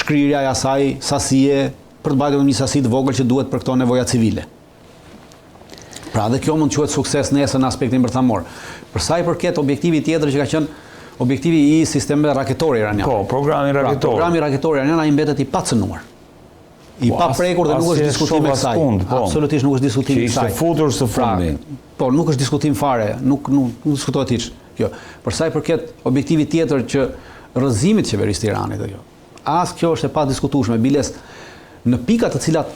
shkrirja e asaj sasie për të mbajtur një sasi të vogël që duhet për këto nevoja civile. Pra dhe kjo mund të quhet sukses nesër në aspektin bërthamor. Për sa i përket objektivi tjetër që ka qenë objektivi i sistemeve raketore iraniane. Po, programi raketor. Pra, programi raketor iranian ai mbetet i pacënuar. I paprekur dhe nuk është diskutim e kësaj. Absolutisht nuk është diskutim e kësaj. Që ishte futur së fundi. Po, nuk është diskutim fare, nuk diskutohet hiç kjo. Për sa i përket objektivit tjetër që rrëzimit qeverisë të Iranit kjo. As kjo është e padiskutueshme, biles në pika të cilat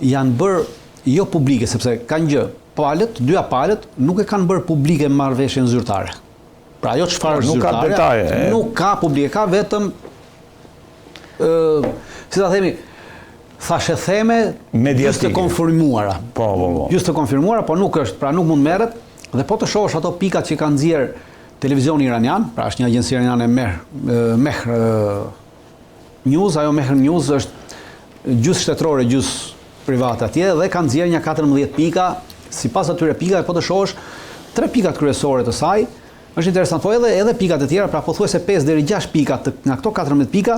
janë bërë jo publike, sepse kanë gjë, dyja palët nuk e kanë bërë publike marrëveshjen zyrtare. Pra ajo çfarë është zyrtare, nuk ka publike, ka vetëm si ta themi, thashë theme just të konfirmuara. Just të konfirmuara, po nuk është, pra nuk mund merret, dhe po të shohësh ato pikat që kanë nxjerr televizioni iranian, pra është një agjenci iraniane Mehr News, ajo Mehr News është gjys shtetërore, gjys private atje dhe kanë nxjerr një 14 pika, sipas atyre pikave po të shohësh 3 pikat kryesore të saj. Është interesant, po edhe pikat e tjera, pra pothuajse 5 deri 6 pika nga këto 14 pika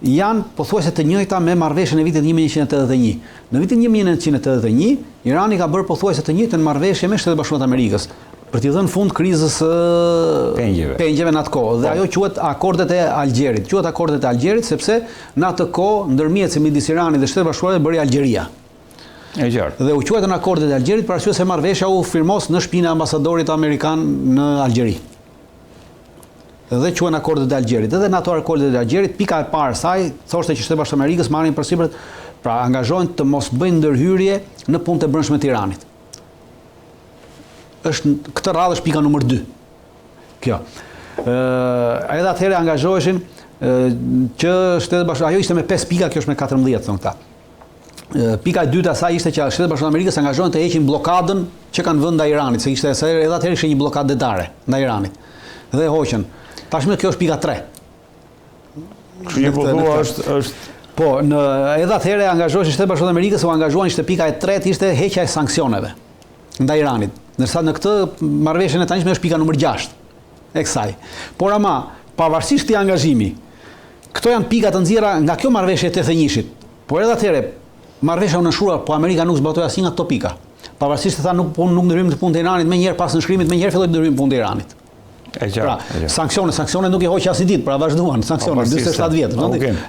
janë pothuajse të njëjta me marrëveshjen e vitit 1981. Në vitin 1981, Irani ka bërë pothuajse të njëjtën marrëveshje me Shtetet Bashkuara të Amerikës për t'i dhënë fund krizës pengjeve në atë kohë. Dhe ajo quhet akordet e Algjerit. Quhet akordet e Algjerit sepse në atë kohë ndërmjetësi midis Iranit dhe Shtetit Bashkuar bëri Algjeria. E qartë. Dhe u quajtën akordet e Algjerit për arsye se marrëveshja u firmos në shtëpinë e ambasadorit amerikan në Algjeri. Dhe quhen akordet e Algjerit. Edhe në ato akordet e Algjerit, pika e parë saj thoshte që Shtetet Bashkuara të Amerikës marrin përsipër, pra angazhohen të mos bëjnë ndërhyrje në punët e brendshme të Iranit. Këtë radhë është pika numër 2. Kjo. Edhe atëherë angazhoheshin që Shtetet Bashkuara, ajo ishte me 5 pika, kjo është me 14 thonë këta. Pika e dytë asaj ishte që Shtetet Bashkuara të Amerikës angazhohen të heqin bllokadën që kanë vënë ndaj Iranit, se ishte edhe atëherë ishte një bllokadë detare ndaj Iranit. Dhe hoqën. Tashmë kjo është pika 3. Kështu që po thua është po, edhe atëherë angazhoheshin Shtetet Bashkuara të Amerikës, u angazhuan, ishte pika e 3 ishte heqja e sanksioneve ndaj Iranit. Ndërsa në këtë marrëveshjen e tanishme është pika numër 6 e kësaj. Por ama, pavarësisht këtij angazhimi, këto janë pika të nxjerra nga kjo marrëveshje e 81-shit. Por edhe atëherë marrëveshja u nështrua, po Amerika nuk zbatoi asnjë nga këto pika. Pavarësisht se tha nuk ndryrim të punë të Iranit, menjëherë pas nënshkrimit menjëherë filloi të ndryrim punë të Iranit. Pra, sanksione nuk i hoqi as i ditë, pra vazhduan sanksione 47 vjet.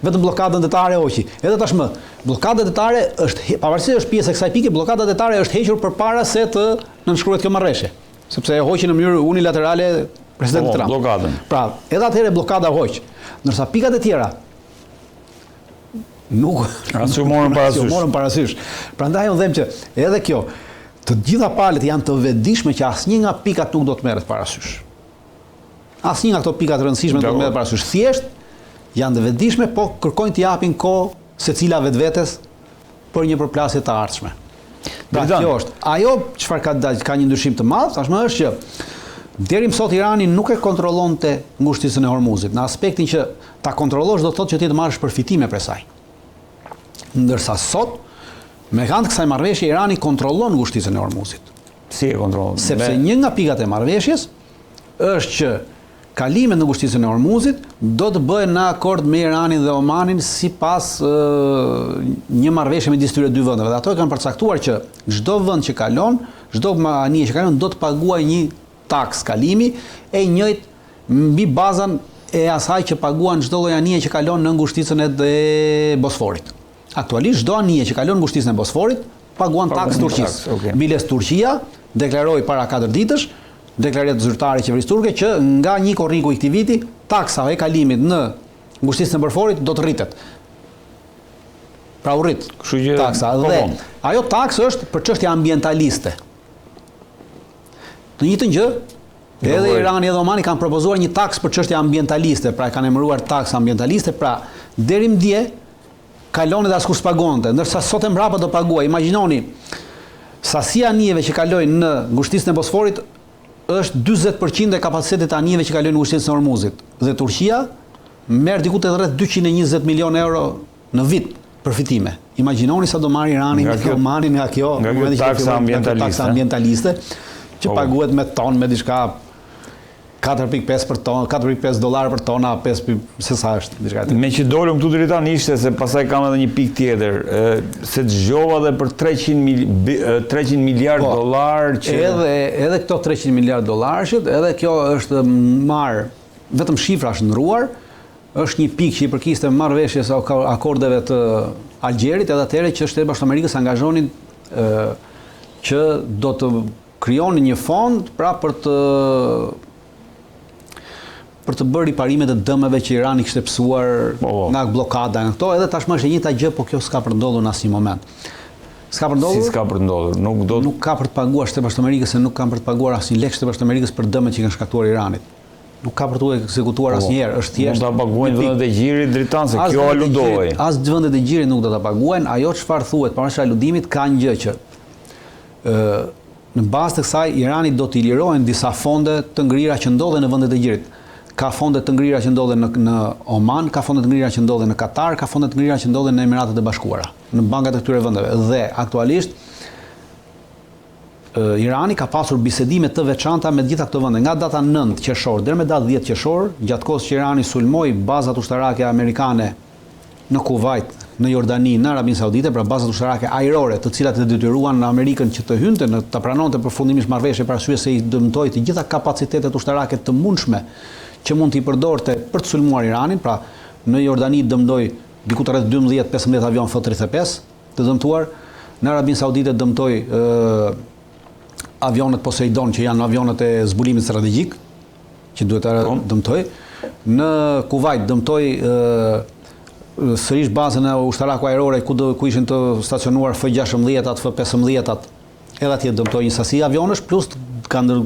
Vetëm bllokadën detare hoqi. Edhe tashmë, bllokada detare është pavarësisht është pjesë e kësaj pike, bllokada detare është hequr përpara se të nënshkruhet kjo marrëveshje, sepse e hoqi në mënyrë unilaterale presidenti Trump. Bllokadën. Pra, edhe atëherë bllokada hoq. Ndërsa pikat e tjera nuk morën parasysh. Prandaj unë them që edhe kjo, të gjitha palët janë të vetëdijshme që asnjë nga pikat nuk do të merret parasysh. Asnjë nga këto pika të rëndësishme do të merret parasysh. Thjesht janë të vetëdijshme, po kërkojnë të japin kohë secila vetvetes për një përplasje të ardhshme. Pra kjo është. Ajo çfarë ka një ndryshim të madh, tashmë është që deri më sot Irani nuk e kontrollonte ngushticën e Hormuzit. Në aspektin që ta kontrollosh do të thotë që ti të marrësh përfitime prej saj. Ndërsa sot, me kanë kësaj marrëveshje, Irani kontrollon ngushticën e Hormuzit. Si e kontrollon? Sepse një nga pikat e marrëveshjes është që kalimet në ngushticën e Hormuzit do të bëhen në akord me Iranin dhe Omanin sipas një marrëveshje midis tyre dy vendeve. Dhe ato e kanë përcaktuar që çdo vend që kalon, çdo anije që kalon do të paguajë një taks kalimi e njëjtë mbi bazën e asaj që paguan çdo lloj anije që kalon në ngushticën e Bosforit. Aktualisht çdo anije që kalon ngushticën e Bosforit paguan taks Turqisë. Biles Turqia deklaroi para 4 ditësh deklarat zyrtare qeverisë turke që nga një korriku i këtij viti taksa e kalimit në ngushticën e Bosforit do të rritet. Pra u rrit taksa dhe ajo taksë është për çështje ambientaliste. Të njëjtën gjë, edhe Irani edhe Omani kanë propozuar një taks për çështje ambientaliste, pra kanë emëruar taks ambientaliste, pra deri më dje kalon dhe askush pagonte, ndërsa sot e mbrapa do paguaj. Imagjinoni, sasia anijeve që kalojnë në ngushticën e Bosforit është 40% e kapacitetit të anijeve që kalojnë në ngushticën e Hormuzit. Dhe Turqia merr diku te rreth 220 milionë euro në vit përfitime. Imagjinoni sa do marr Irani nga kjo Omani nga kjo taksa ambientaliste që paguhet me ton, me diçka 4.5 për tonë, $4.5 për tona, 5 se sa është diçka tjetër. Me që dolëm këtu dritan ishte se pastaj kam edhe një pikë tjetër, se dëgjova dhe për $300 miliard që edhe këto $300 miliard, edhe kjo është marrë, vetëm shifra është ndruar, është një pikë që i përkiste marrëveshjes së akordeve të Algjerit, edhe atëherë që Shtetet Bashkuara të Amerikës angazhonin që do të krijonin një fond pra për të bërë riparimet e dëmeve që Irani kishte pësuar nga bllokada, nga këto, edhe tashmë është e njëjta gjë, por kjo s'ka për ndodhur në asnjë moment. S'ka për ndodhur? Si s'ka për ndodhur? Nuk ka për të paguar Shtetet Bashkuara të Amerikës, se nuk kanë për të paguar asnjë lek Shtetet Bashkuara të Amerikës për dëmet që kanë shkaktuar Iranit. Nuk ka për të ekzekutuar asnjëherë, është thjesht. Mund ta paguajnë vendet e gjirit dritan se kjo aludoi. As vendet e gjirit nuk do ta paguajnë, ajo çfarë thuhet pavarësisht aludimit ka një gjë që në bazë të kësaj Irani do t'i lirohen disa fonde të ngrira që ndodhen në vendet e gjirit. Ka fonde të ngrira që ndodhen në Oman, ka fonde të ngrira që ndodhen në Katar, ka fonde të ngrira që ndodhen në Emiratet e Bashkuara, në bankat e këtyre vendeve. Dhe aktualisht Irani ka pasur bisedime të veçanta me gjitha këto vende, nga data 9 qershor deri me datën 10 qershor, gjatë kohës që Irani sulmoi bazat ushtarake amerikane në Kuvajt, në Jordani, në Arabinë Saudite, pra bazat ushtarake ajrore, të cilat e detyruan në Amerikën që të hynte në ta pranonte përfundimisht marrëveshje për arsye se i dëmtoi të gjitha kapacitetet ushtarake të mundshme që mund t'i përdorte për të sulmuar Iranin, pra në Jordani dëmtoi diku të rreth 12-15 avion F-35 të dëmtuar, në Arabinë Saudite dëmtoi avionet Poseidon që janë avionet e zbulimit strategjik që duhet të dëmtoi, në Kuvajt dëmtoi sërish bazën e ushtaraku ajrore ku ishin të stacionuar F-16-at, F-15-at, edhe atje dëmtoi një sasi avionësh, plus kanë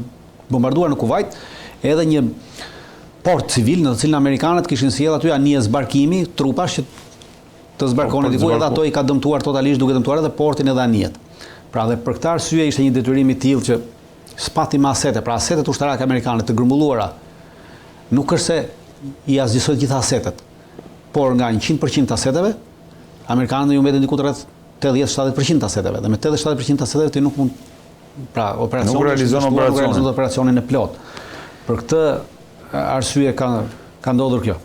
bombarduar në Kuvajt edhe një port civil në të cilin amerikanët kishin sjellë aty anije zbarkimi, trupash që të zbarkonin diku, edhe ato i ka dëmtuar totalisht, duke dëmtuar edhe portin edhe anijet. Pra dhe për këtë arsye ishte një detyrim i tillë që spati me asete, pra asetet ushtarake amerikane të grumbulluara, nuk është se i azgjësoj gjitha asetet, por nga 100% të aseteve, amerikanët ju mbeten diku të rreth 80-70% të aseteve, dhe me 80-70% të aseteve ti nuk mund, pra nuk realizon operacionin e plot. Për këtë arsye ka ndodhur kjo.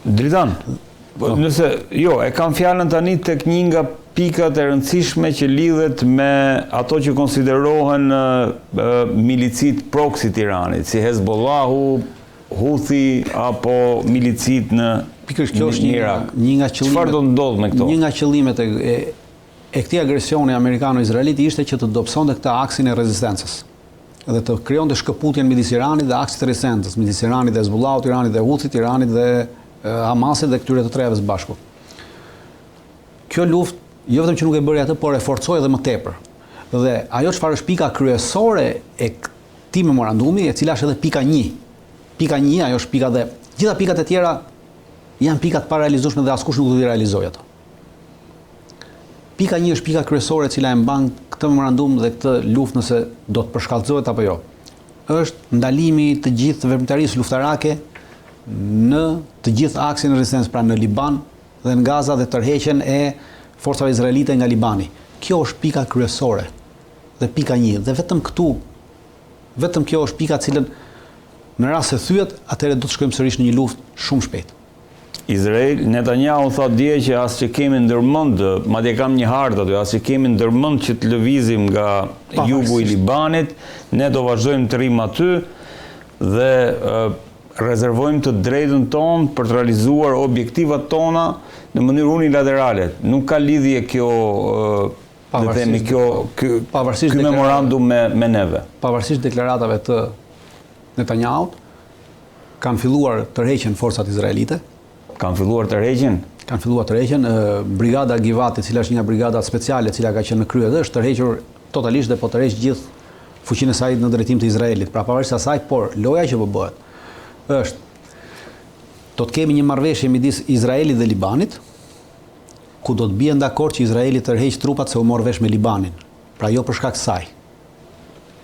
Dritan, nëse e kam fjalën tani tek një nga pikat e rëndësishme që lidhet me ato që konsiderohen milicit proxy të Iranit, si Hezbollahu, Houthi apo milicit në Irak. Çfarë do ndodh me këto? Një nga qëllimet e këtij agresioni amerikano-izraelit ishte që të dobësonte këtë aksin e rezistencës dhe të krijonte shkëputjen midis Iranit dhe aksit të rezistencës, midis Iranit dhe Hezbollahut, Iranit dhe Houthit, Iranit dhe Hamasit dhe këtyre të treve së bashku. Kjo luftë jo vetëm që nuk e bëri atë, por e forcoi edhe më tepër. Dhe ajo çfarë është pika kryesore e këtij memorandumi, e cila është edhe pika 1. Pika 1, ajo është pika dhe gjitha pikat e tjera janë pika të parealizueshme dhe askush nuk do t'i realizojë ato. Pika 1 është pika kryesore e cila e mban këtë memorandum dhe këtë luftë nëse do të përshkallëzohet apo jo. Është ndalimi i të gjithë veprimtarisë luftarake në të gjithë aksin e rezistencës, pra në Liban dhe në Gaza, dhe tërheqjen e forcave izraelite nga Libani. Kjo është pika kryesore dhe pika 1. Dhe vetëm kjo është pika cilën në rast se thyet, atëherë do të shkojmë sërish në një luftë shumë shpejt. Izrael, Netanyahu thot dje që as që kemi ndërmend, madje kam një hartë aty, as që kemi ndërmend që të lëvizim nga jugu i Libanit, ne do vazhdojmë të rrim aty dhe rezervojmë të drejtën tonë për të realizuar objektivat tona në mënyrë unilaterale. Nuk ka lidhje kjo ky memorandum me neve. Pavarësisht deklaratave të Netanyahut, kanë filluar tërheqjen forcat izraelite. Kanë filluar tërheqjen? Kanë filluar tërheqjen. Brigada Givati, e cila është një brigada speciale, e cila ka qenë në krye dhe është tërhequr totalisht dhe po tërheq gjithë fuqinë e saj në drejtim të Izraelit. Pra pavarësisht asaj, por loja që po bëhet është do të kemi një marrëveshje midis Izraelit dhe Libanit, ku do të bien dakord që Izraeli tërheq trupat se u mor vesh me Libanin. Pra jo për shkak të saj.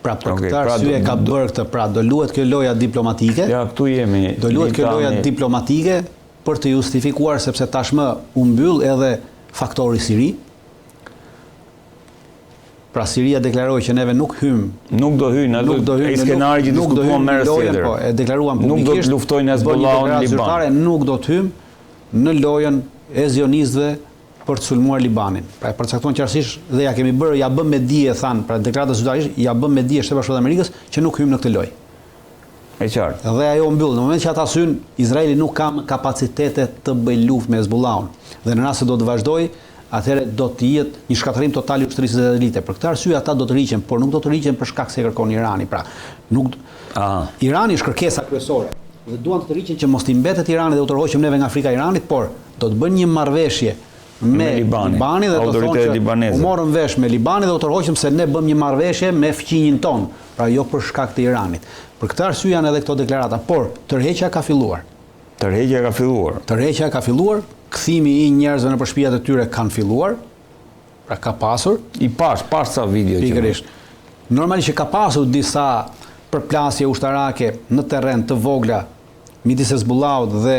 Pra për këtë arsye ka bërë këtë, pra do luhet kjo loja diplomatike. Ja, këtu jemi. Do luhet kjo loja diplomatike për të justifikuar, sepse tashmë u mbyll edhe faktori Siri. Pra Siria deklaroi që neve nuk hym. Nuk do hyjnë, ai skenari që diskutuan më herët. Po, e deklaruan publikisht. Nuk do të luftojnë Hezbollahun në Liban. Nuk do të hym në lojën e zionistëve për të sulmuar Libanin. Pra e përcaktuan qartësisht dhe ja bëm me dije thanë, pra deklarata zyrtarisht ja bëm me dije Shtetet Bashkuara të Amerikës që nuk hym në këtë lojë. E qartë. Dhe ajo mbyll. Në moment që ata syn, Izraeli nuk ka kapacitete të bëjë luftë me Hezbollahun. Dhe në rast se do të vazhdojë, atëherë do të jetë një shkatërim total i ushtrisë izraelite. Për këtë arsye ata do të rriqen, por nuk do të rriqen për shkak se kërkon Irani. Pra, nuk Irani është kërkesa kryesore. Dhe duan të rriqen që mos t'i mbetet Irani dhe u tërhoqem neve nga Afrika e Iranit, por do të bëjnë një marrëveshje me Libanin dhe do të thonë që u morën vesh me Libanin dhe u tërhoqem se ne bëm një marrëveshje me fqinjin ton, pra jo për shkak të Iranit. Për këtë arsye janë edhe këto deklarata, por tërheqja ka filluar. Tërheqja ka filluar. Kthimi i njerëzve në shtëpiat e tyre kanë filluar, pra ka pasur. I pash sa video që. Pikërisht. Normalisht që ka pasur disa përplasje ushtarake në terren të vogla midis Hezbollahut dhe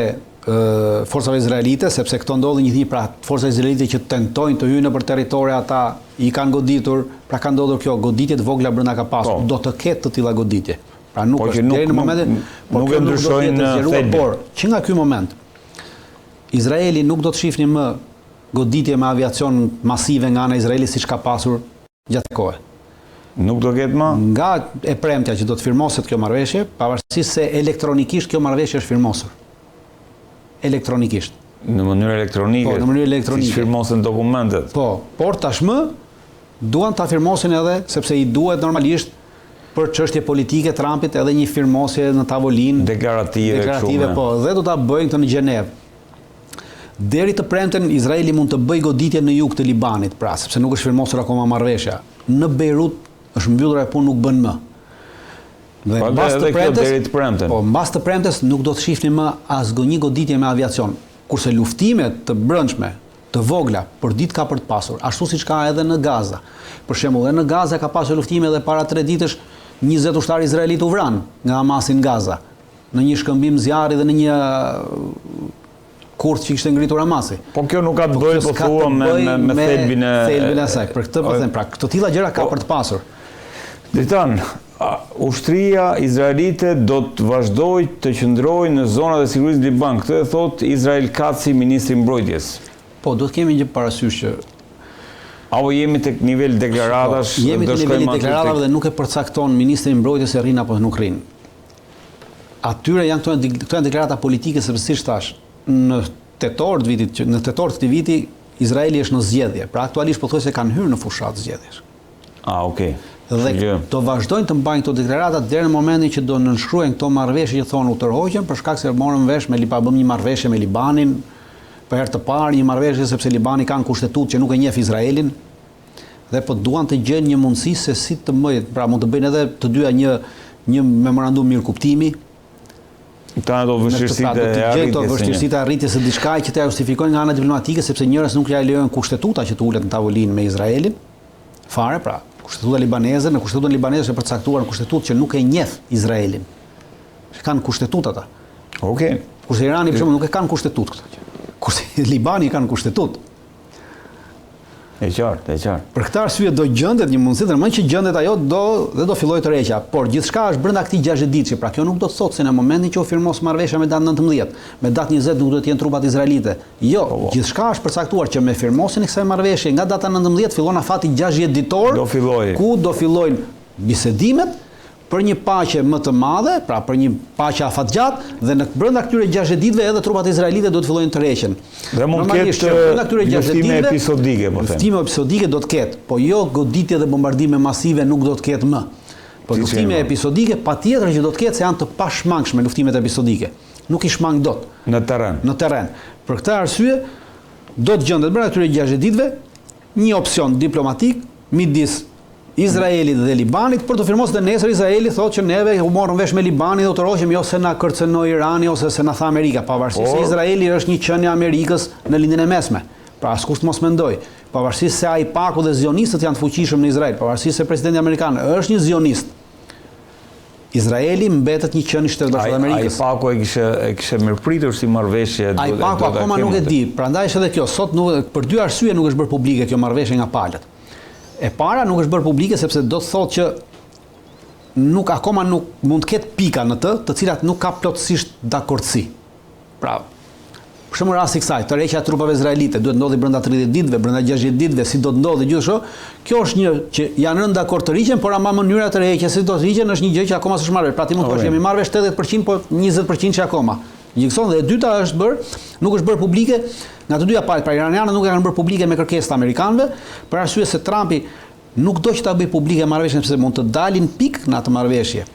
forcave izraelite, sepse këto ndodhin një pra forcat izraelite që tentojnë të hyjnë nëpër territore ata i kanë goditur, pra ka ndodhur kjo goditje të vogla brenda ka pasur. Do të ketë të tilla goditje. Pra nuk është deri në momentin nuk e ndryshojnë thelbin. Por që nga ky moment Izraeli nuk do të shihni më goditje me aviacion masive nga ana e Izraelit siç ka pasur gjatë kohë. Nuk do ketë më? Nga e premtja që do të firmoset kjo marrëveshje, pavarësisht se elektronikisht kjo marrëveshje është firmosur. Elektronikisht. Në mënyrë elektronike. Po, në mënyrë elektronike. Si firmosen dokumentet. Po, por tashmë duan ta firmosin edhe sepse i duhet normalisht për çështje politike Trumpit edhe një firmosje në tavolinë deklarative, po, dhe do ta bëjnë këtë në Gjenevë. Deri të premten Izraeli mund të bëjë goditje në jug të Libanit, pra, sepse nuk është firmosur akoma marrëveshja. Në Beirut është mbyllur e punë nuk bën më. Dhe mbas të premtes nuk do të shihni më asnjë goditje me aviacion, kurse luftimet të brendshme, të vogla, për ditë ka për të pasur, ashtu siç ka edhe në Gaza. Për shembull, edhe në Gaza ka pasur luftime dhe para 3 ditësh 20 ushtarë izraelit u vran nga Hamasi në Gaza, në një shkëmbim zjarri dhe në një kurth që kishte ngritur Hamasi. Po kjo nuk ka të bëjë po thua me thelbin e saj. Për këtë po them, pra, këto tilla gjëra ka për të pasur. Dritan, ushtria izraelite do të vazhdojë të qëndrojë në zonat e sigurisë në Liban. Këtë e thot Israel Katsi, ministri i mbrojtjes. Po, do të kemi një parasysh që apo jemi tek nivel deklaratash, jemi tek niveli deklaratave dhe nuk e përcakton ministri i mbrojtjes se rrin apo nuk rrin. Atyre janë këto janë deklarata politike sepse siç thash, në tetor të vitit, në tetor të këtij viti Izraeli është në zgjedhje. Pra aktualisht pothuajse kanë hyrë në fushat zgjedhjesh. Okay. Dhe do vazhdojnë të mbajnë këto deklarata deri në momentin që do nënshkruajnë këto marrëveshje që thonë u tërhoqen për shkak se morën vesh me bëm një marrëveshje me Libanin për herë të parë, një marrëveshje sepse Libani ka një kushtetutë që nuk e njeh Izraelin dhe po duan të gjejnë një mundësi se si të bëjnë, pra mund të bëjnë edhe të dyja një memorandum mirëkuptimi. Këta do vështirësitë e arritjes së diçka që të justifikojnë nga ana diplomatike sepse njerëz nuk ja lejojnë kushtetuta që të ulet në tavolinë me Izraelin. Fare, pra, kushtetuta libaneze, në kushtetutën libaneze është përcaktuar në kushtetutë që nuk e njeh Izraelin. Që kanë kushtetutë ata. Okej. Kurse Irani për shembull nuk e kanë kushtetutë këta. Kurse Libani kanë kushtetutë. E qartë. Për këtë arsye do gjendet një mundësi, ndërmend që gjendet ajo do fillojë të rreqja, por gjithçka është brenda këtij 60 ditësh, pra kjo nuk do të thotë se në momentin që u firmos marrëveshja me datë 19, me datë 20 nuk do të jenë trupat izraelite. Jo, gjithçka është përcaktuar që me firmosjen e kësaj marrëveshje nga data 19 fillon afati 60 ditor, ku do fillojnë bisedimet për një paqe më të madhe, pra për një paqe afatgjatë dhe në brenda këtyre 60 ditëve edhe trupat izraelite do të fillojnë të rreqen. Dhe mund të ketë luftime episodike, po them. Luftime episodike do të ketë, po jo goditje dhe bombardime masive nuk do të ketë më. Po luftime episodike patjetër që do të ketë se janë të pashmangshme luftimet episodike. Nuk i shmang dot në terren. Për këtë arsye do të gjendet brenda këtyre 60 ditëve një opsion diplomatik midis Izraelit dhe Libanit për të firmosur dhe nesër Izraeli thotë që neve u morëm vesh me Libanin dhe u tërhoqëm jo se na kërcënoi Irani ose se na tha Amerika, pavarësisht se Izraeli është një qenie e Amerikës në lindjen e mesme. Pra askush mos mendoj, pavarësisht se AIPAC-u dhe zionistët janë të fuqishëm në Izrael, pavarësisht se presidenti amerikan është një zionist. Izraeli mbetet një qenie i Shtetit Bashkuar të Amerikës. AIPAC-u e kishte mirëpritur si marrëveshje. AIPAC-u akoma nuk e di. Prandaj është edhe kjo. Sot për dy arsye nuk është bërë publike kjo marrëveshje nga palët. E para nuk është bërë publike sepse do të thotë që akoma nuk mund të ketë pika në të cilat nuk ka plotësisht dakordsi. Pra, për shembull rasti i kësaj, tërheqja e trupave izraelite duhet ndodhi brenda 30 ditëve, brenda 60 ditëve, si do të ndodhi gjithë kështu. Kjo është një që janë rënë dakord të rriqen, por ama mënyra të tërheqjes si do të rriqen është një gjë që akoma s'është marrë. Pra ti mund të thosh jemi marrë 80%, po 20% që akoma. Gjikson dhe e dyta është bërë, nuk është bërë publike, nga të dyja palët, pra iranianët nuk e kanë bërë publike me kërkesë të amerikanëve, për arsye se Trumpi nuk do që ta bëj publike marrëveshjen sepse mund të dalin pikë në atë marrëveshje.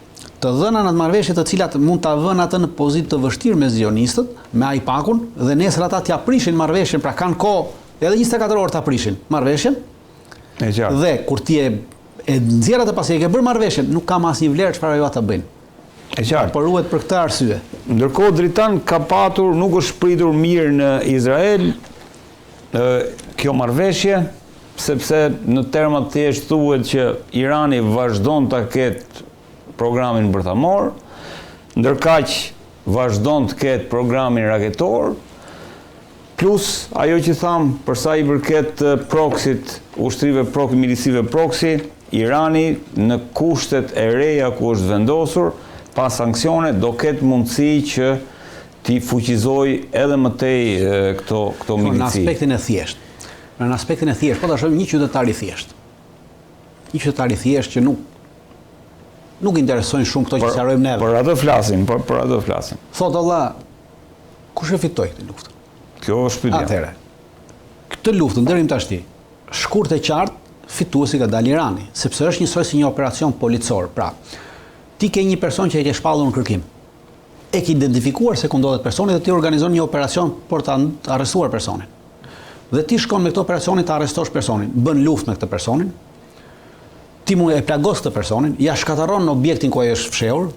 Të dhëna në atë marrëveshje të cilat mund ta vënë atë në pozitë të vështirë me zionistët, me AIPAC-un dhe nesër ata t'ia prishin marrëveshjen, pra kanë kohë edhe 24 orë ta prishin marrëveshjen. Dhe kur ti e nxjerr atë pasi e ke bërë marrëveshjen, nuk ka asnjë vlerë çfarë ajo ata bëjnë. E qartë. Por ruhet për këtë arsye. Ndërkohë Dritan ka patur, nuk është pritur mirë në Izrael kjo marrëveshje, sepse në terma të thjeshtë thuhet që Irani vazhdon ta ketë programin bërthamor, ndërkaq vazhdon të ketë programin raketor, plus ajo që tham për sa i përket proxyt, ushtrive proxy, milicive proxy, Irani në kushtet e reja ku është vendosur, pas sanksione do ketë mundësi që t'i fuqizoj edhe më tej këto milici. Në aspektin e thjesht. Në aspektin e thjesht, po ta shohim një qytetar i thjesht. Një qytetar i thjesht që nuk interesojnë shumë këto që sqarojmë neve. Për atë flasim, për atë flasim. Thot Allah, kush e fitoi këtë luftë? Kjo është pyetja. Atëherë, këtë luftë deri më tashti, shkurt e qartë fituesi ka dalë Irani, sepse është njësoj si një operacion policor. Pra, ti ke një person që e ke shpallur në kërkim. E ke identifikuar se ku ndodhet personi dhe ti organizon një operacion për ta arrestuar personin. Dhe ti shkon me këtë operacionin të arrestosh personin, bën luftë me këtë personin. Ti mund e plagos këtë personin, ja shkatërron objektin ku ai është fshehur,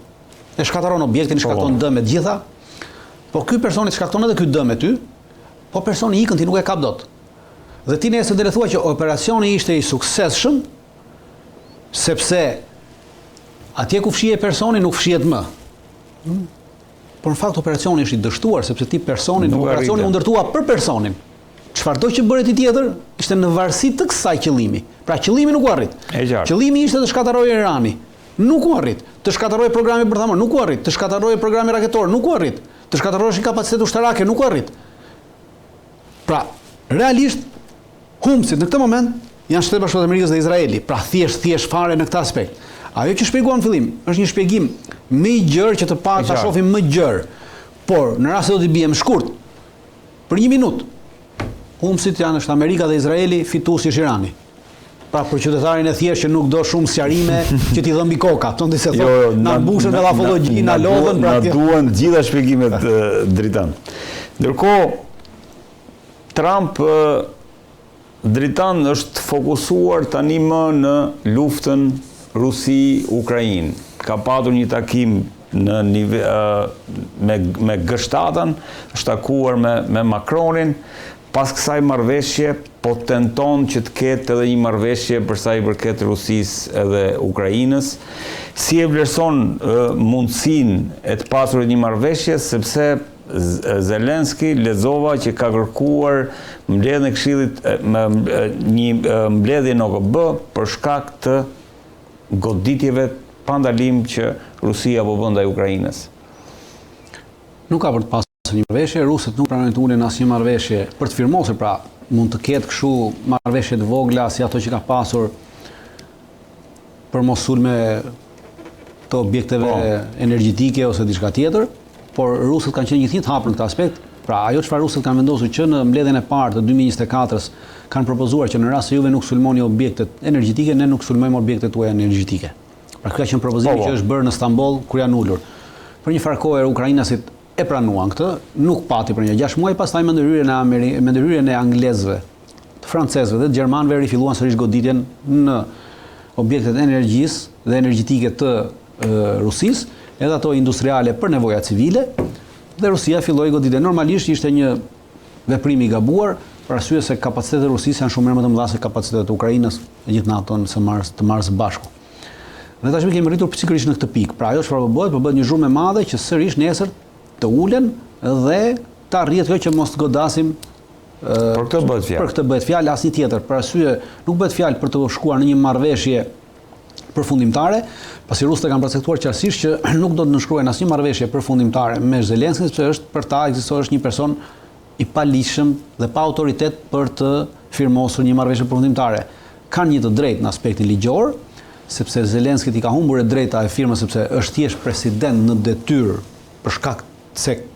e shkatërron objektin, shkakton dëm të gjitha. Po ky person i shkakton edhe ky dëm me ty, po personi ikën ti nuk e kap dot. Dhe ti nesër do të thuaj që operacioni ishte i suksesshëm sepse atje ku fshihet personi nuk fshihet më. Por në fakt operacioni është i dështuar sepse ti personin në operacionin u ndërtua për personin. Çfarëdo që bëret i tjetër ishte në varësi të kësaj qëllimi. Pra qëllimi nuk u arrit. Qëllimi ishte të shkatërrojë Irani. Nuk u arrit. Të shkatërrojë programin bërthamor, nuk u arrit. Të shkatërrojë programin raketor, nuk u arrit. Të shkatërrojë kapacitet ushtarake, nuk u arrit. Pra, realisht humbësit në këtë moment janë Shtetet Bashkuara të Amerikës dhe Izraeli. Pra thjesht fare në këtë aspekt. Ajo që shpjeguam në fillim është një shpjegim më i gjerë që ta shohim më gjerë. Por në rast se do t'i bijmë shkurt për 1 minutë, humbësit janë është Amerika dhe Izraeli, fituesi është Irani. Pra për qytetarin e thjeshtë që nuk do shumë sqarime që t'i dhëmbi koka, tonë se thonë na mbushën me llafologji, na lodhën, pra na duan gjitha shpjegimet Dritan. Ndërkohë Trump Dritan është fokusuar tani më në luftën Rusi-Ukrainë. Ka patur një takim me G7-ën, është takuar me Macronin. Pas kësaj marrëveshje, po tenton që të ketë edhe një marrëveshje për sa i përket Rusisë edhe Ukrainës. Si e vlerëson mundësinë e të pasurit një marrëveshje, sepse Zelenski lexova që ka kërkuar mbledhjen e Këshillit një mbledhje në OKB për shkak të goditjeve pa ndalim që Rusia po bën ndaj Ukrainës. Nuk ka për të pasur një marrëveshje, rusët nuk pranojnë të ulen asnjë marrëveshje për të firmosur, pra mund të ketë kështu marrëveshje të vogla si ato që ka pasur për mos sulme të objekteve energjetike ose diçka tjetër, por rusët kanë qenë gjithnjë të hapur në këtë aspekt. Pra ajo çfarë rusët kanë vendosur që në mbledhjen e parë të 2024-s kanë propozuar që në rast se juve nuk sulmoni objektet energjetike, ne nuk sulmojmë objektet tuaja energjetike. Pra kjo ka qenë propozimi që është bërë në Stamboll kur janë ulur. Për një farë kohë ukrainasit e pranuan këtë, nuk pati për një 6 muaj, pastaj me ndërhyrjen e anglezëve, të francezëve dhe të gjermanëve rifilluan sërish goditjen në objektet energjisë dhe energjetike të Rusisë, edhe ato industriale për nevoja civile, dhe Rusia filloi goditjen. Normalisht ishte një veprim i gabuar, për arsye se kapacitetet e Rusisë janë shumë më të mëdha se kapacitetet e Ukrainës, gjithë NATO të marrë së bashku. Dhe tashmë kemi rritur pikërisht në këtë pikë. Pra ajo çfarë bëhet një zhurmë e madhe që sërish nesër të ulen dhe ta rrihet kjo që mos të godasim Për këtë bëhet fjalë. Për këtë bëhet fjalë, asnjë tjetër. Për arsye nuk bëhet fjalë për të shkuar në një marrëveshje përfundimtare, pasi rusët kanë përcaktuar qartësisht që nuk do të nënshkruajnë asnjë marrëveshje përfundimtare me Zelenskij, sepse është për ta ekzistuar një person i paligjshëm dhe pa autoritet për të firmosur një marrëveshje përfundimtare. Kanë një të drejtë në aspektin ligjor, sepse Zelenskij i ka humbur e drejta e firmës sepse është thjesht president në detyrë për shkak se